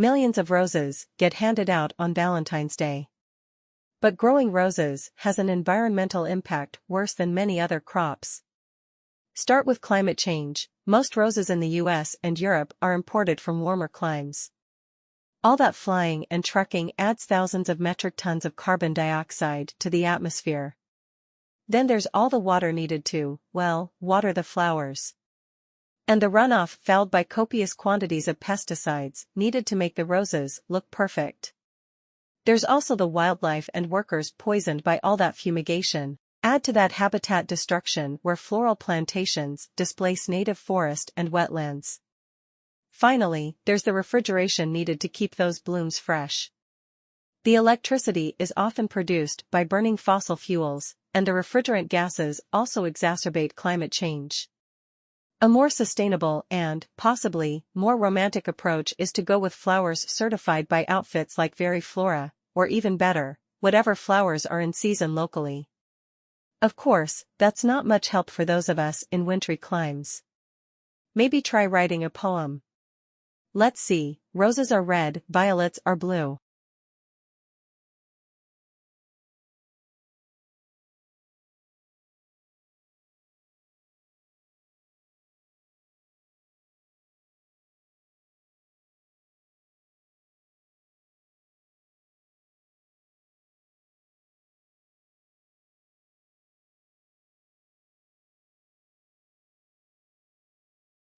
millions of roses get handed out on Valentine's Day. But growing roses has an environmental impact worse than many other crops. Start with climate change. Most roses in the US and Europe are imported from warmer climes. All that flying and trucking adds thousands of metric tons of carbon dioxide to the atmosphere. Then there's all the water needed to, well, water the flowers. And the runoff fouled by copious quantities of pesticides needed to make the roses look perfect. There's also the wildlife and workers poisoned by all that fumigation. Add to that habitat destruction where floral plantations displace native forest and wetlands. Finally, there's the refrigeration needed to keep those blooms fresh. The electricity is often produced by burning fossil fuels, and the refrigerant gases also exacerbate climate change. A more sustainable and, possibly, more romantic approach is to go with flowers certified by outfits like Veriflora, or even better, whatever flowers are in season locally. Of course, that's not much help for those of us in wintry climes. Maybe try writing a poem. Let's see, roses are red, violets are blue.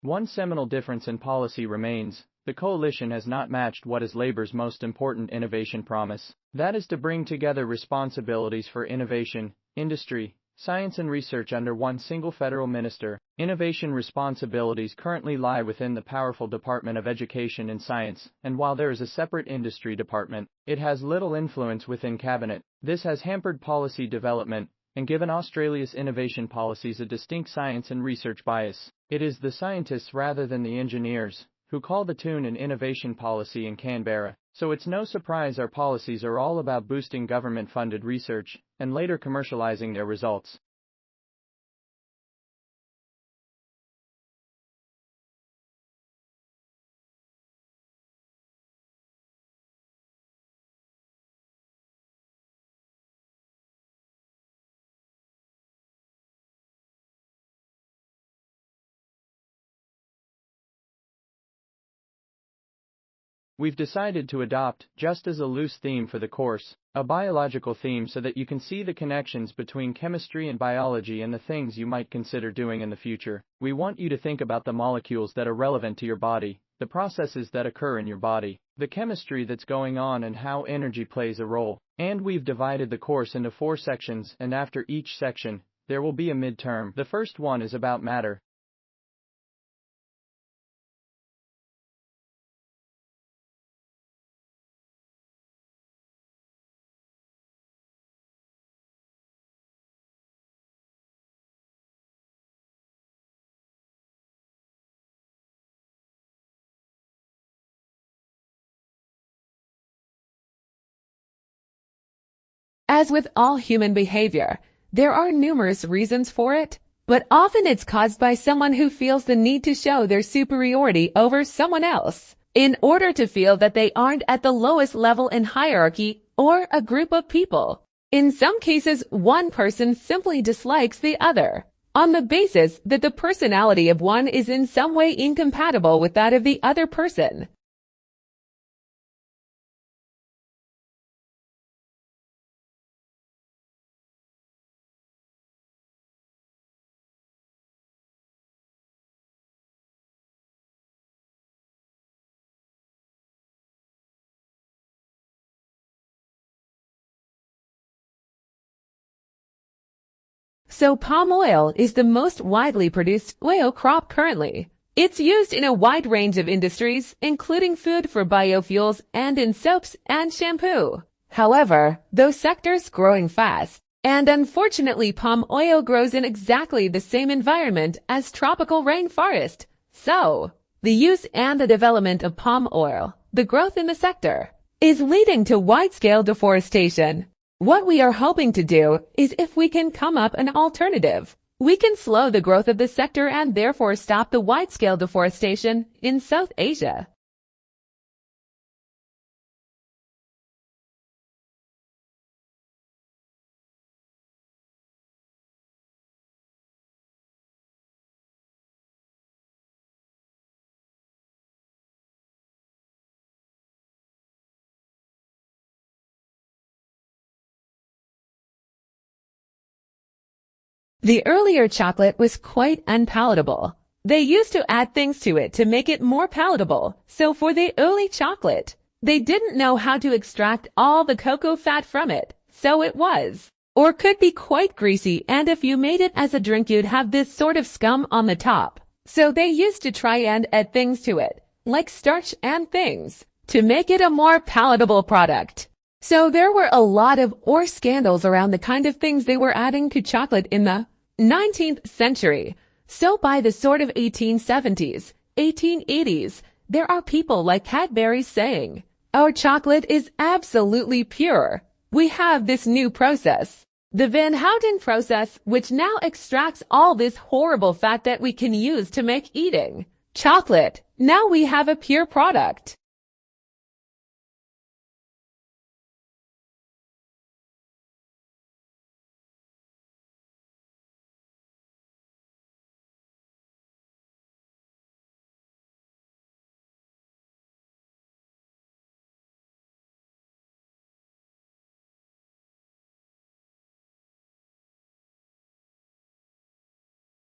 One seminal difference in policy remains: the coalition has not matched what is Labour's most important innovation promise. That is to bring together responsibilities for innovation, industry, science and research under one single federal minister. Innovation responsibilities currently lie within the powerful Department of Education and Science, and while there is a separate industry department, it has little influence within cabinet. This has hampered policy development and given Australia's innovation policies a distinct science and research bias. It is the scientists rather than the engineers who call the tune in innovation policy in Canberra, so it's no surprise our policies are all about boosting government-funded research and later commercializing their results. We've decided to adopt, just as a loose theme for the course, a biological theme so that you can see the connections between chemistry and biology and the things you might consider doing in the future. We want you to think about the molecules that are relevant to your body, the processes that occur in your body, the chemistry that's going on and how energy plays a role. And we've divided the course into 4 sections, and after each section, there will be a midterm. The first one is about matter. As with all human behavior, there are numerous reasons for it, but often it's caused by someone who feels the need to show their superiority over someone else, in order to feel that they aren't at the lowest level in hierarchy or a group of people. In some cases, one person simply dislikes the other, on the basis that the personality of one is in some way incompatible with that of the other person. So palm oil is the most widely produced oil crop currently. It's used in a wide range of industries, including food for biofuels and in soaps and shampoo. However, those sectors growing fast, and unfortunately palm oil grows in exactly the same environment as tropical rainforest. So, the use and the development of palm oil, the growth in the sector, is leading to wide-scale deforestation. What we are hoping to do is, if we can come up an alternative, we can slow the growth of the sector and therefore stop the wide-scale deforestation in South Asia. The earlier chocolate was quite unpalatable. They used to add things to it to make it more palatable. So for the early chocolate, they didn't know how to extract all the cocoa fat from it. So it was, or could be quite greasy, and if you made it as a drink you'd have this sort of scum on the top. So they used to try and add things to it, like starch and things, to make it a more palatable product. So there were a lot of scandals around the kind of things they were adding to chocolate in the 19th century. So by the sort of 1870s, 1880s, there are people like Cadbury saying, "Our chocolate is absolutely pure. We have this new process, the Van Houten process, which now extracts all this horrible fat that we can use to make eating chocolate. Now we have a pure product."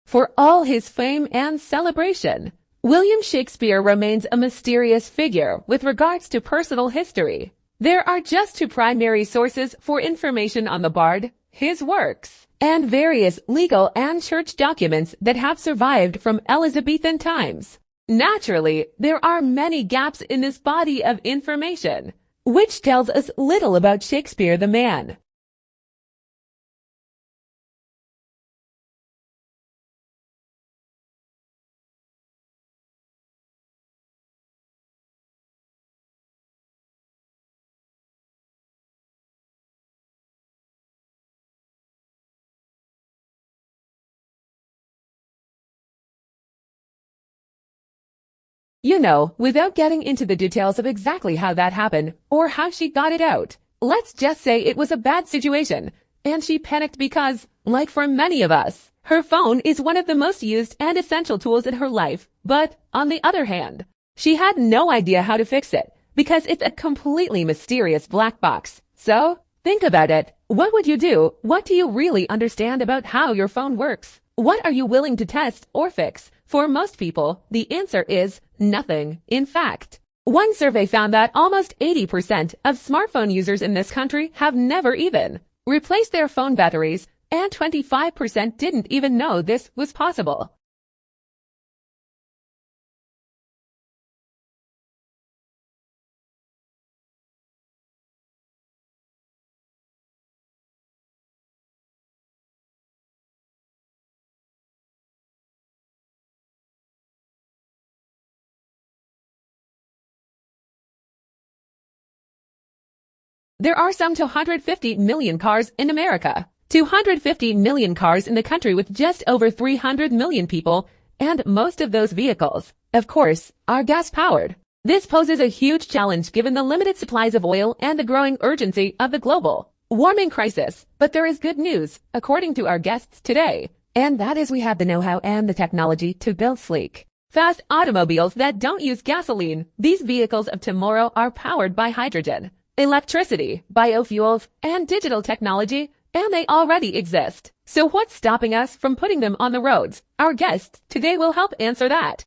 For all his fame and celebration, William Shakespeare remains a mysterious figure with regards to personal history. There are just two primary sources for information on the bard, his works, and various legal and church documents that have survived from Elizabethan times. Naturally, there are many gaps in this body of information, which tells us little about Shakespeare the man. You know, without getting into the details of exactly how that happened or how she got it out, let's just say it was a bad situation, and she panicked because, like for many of us, her phone is one of the most used and essential tools in her life. But, on the other hand, she had no idea how to fix it because it's a completely mysterious black box. So, think about it. What would you do? What do you really understand about how your phone works? What are you willing to test or fix? For most people, the answer is nothing. In fact, one survey found that almost 80% of smartphone users in this country have never even replaced their phone batteries, and 25% didn't even know this was possible. There are some 250 million cars in America, 250 million cars in the country with just over 300 million people, and most of those vehicles, of course, are gas-powered. This poses a huge challenge given the limited supplies of oil and the growing urgency of the global warming crisis. But there is good news, according to our guests today, and that is we have the know-how and the technology to build sleek, fast automobiles that don't use gasoline. These vehicles of tomorrow are powered by hydrogen, electricity, biofuels, and digital technology, and they already exist. So what's stopping us from putting them on the roads? Our guests today will help answer that.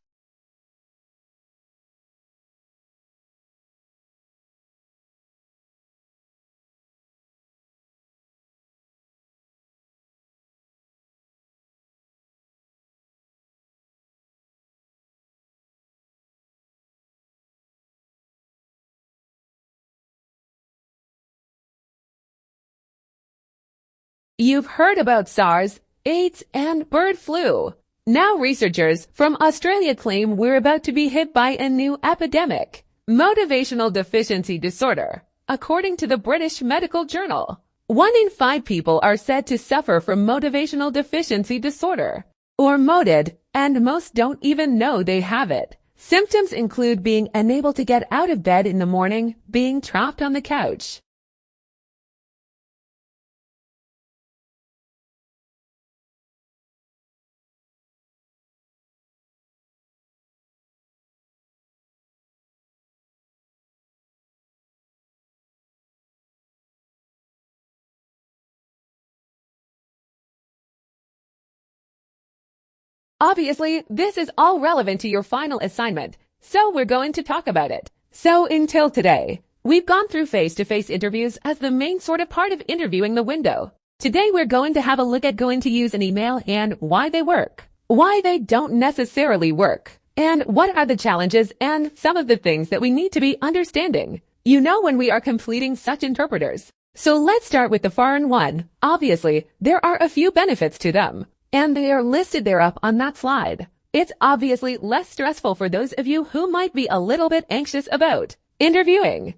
You've heard about SARS, AIDS, and bird flu. Now researchers from Australia claim we're about to be hit by a new epidemic, motivational deficiency disorder, according to the British Medical Journal. 1 in 5 people are said to suffer from motivational deficiency disorder, or MODID, and most don't even know they have it. Symptoms include being unable to get out of bed in the morning, being trapped on the couch, Obviously, this is all relevant to your final assignment, so we're going to talk about it. So until today, we've gone through face-to-face interviews as the main sort of part of interviewing the window. Today we're going to have a look at going to use an email and why they work, why they don't necessarily work, and what are the challenges and some of the things that we need to be understanding, when we are completing such interpreters. So let's start with the foreign one. Obviously, there are a few benefits to them, and they are listed there up on that slide. It's obviously less stressful for those of you who might be a little bit anxious about interviewing.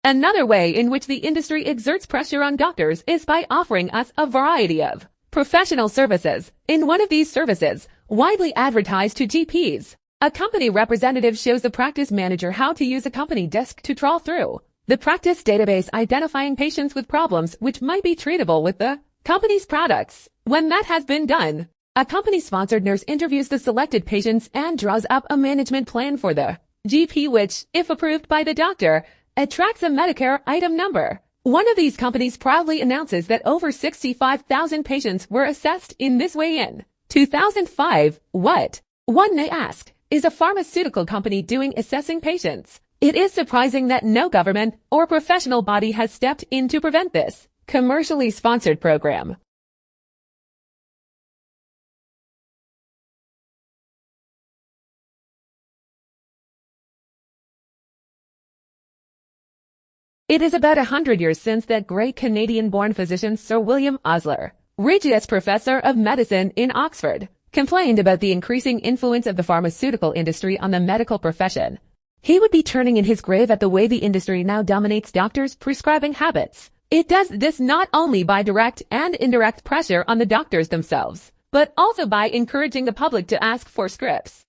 Another way in which the industry exerts pressure on doctors is by offering us a variety of professional services. In one of these services, widely advertised to GPs, a company representative shows the practice manager how to use a company desk to trawl through the practice database, identifying patients with problems which might be treatable with the company's products. When that has been done, a company-sponsored nurse interviews the selected patients and draws up a management plan for the GP which, if approved by the doctor, attracts a Medicare item number. One of these companies proudly announces that over 65,000 patients were assessed in this way in 2005. What, one may ask, is a pharmaceutical company doing assessing patients? It is surprising that no government or professional body has stepped in to prevent this commercially sponsored program. It is about 100 years since that great Canadian-born physician Sir William Osler, Regius Professor of Medicine in Oxford, complained about the increasing influence of the pharmaceutical industry on the medical profession. He would be turning in his grave at the way the industry now dominates doctors' prescribing habits. It does this not only by direct and indirect pressure on the doctors themselves, but also by encouraging the public to ask for scripts.